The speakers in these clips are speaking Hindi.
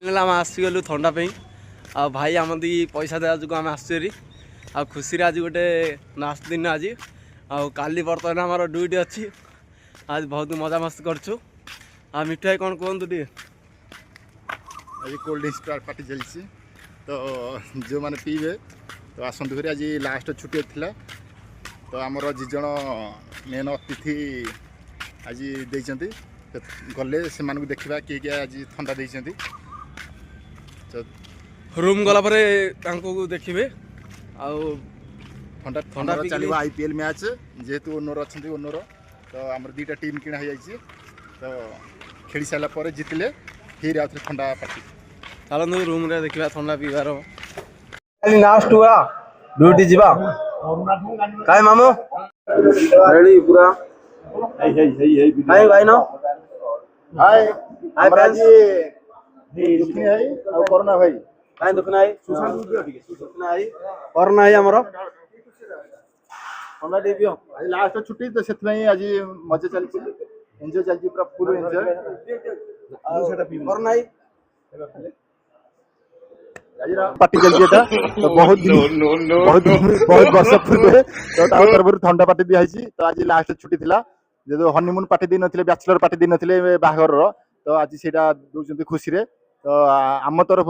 आम आसगलु थंडा आ भाई आम दी पैसा देवा जो आम आसरी आ खुशी आज गोटे लास्ट दिन आज आली बर्तमान आम ड्यूटी अच्छी आज बहुत मजा मस्ती करछु। आ मिठू भाई कौन कहतु टे आज कोल्ड ड्रिंक्स पार्टी चलती तो जो मैंने पीबे तो आसतु आज लास्ट छुट्टी थी तो आमर जिज मेन अतिथि आज देते गले से देखा किए किए आज थंडा देते रूम गला पर देखिए थंडा थंडा चलो आईपीएल मैच जेहेतु ओनर अच्छा ओनर तो आम दुटा टीम किणा तो खेल सारा जितले फिर आउ थंडा पार्टी चलते रूम रे देखा थंडा पीबार लास्ट हुआ ड्यूटी जीवा काय मामू रेडी पूरा हाय भाई ना हाय हमरा जी दुखनी है और कोरोना भाई काय दुखना है सुशांत दुखना है कोरोना है हमरो थंडा टी पियो आज लास्ट छुट्टी तो से आज मजा चलती एंजॉय चलती पूरा फुल एंजॉय कोरोना है पार्टी चलती था तो बहुत वर्ष पूर्व तो तरफ थंडा पार्टी दिखाई तो आज लास्ट छुट्टी थी जो हनीमून पार्टी दी नथिले बैचलर पार्टी दी नथिले बाहागर तो आज सेटा दउचंती खुशी रे तो आम तरफ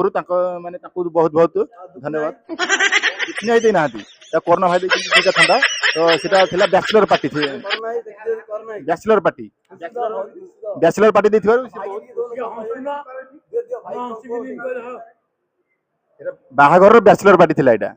माने बहुत बहुत धन्यवाद कितनी आई देना तो कोरोना भाई देखिए ठंडा तो सेटा थिला बैचलर पार्टी थी बैचलर पार्टी देथिबारु बाहागर बैचलर पार्टी थिला एटा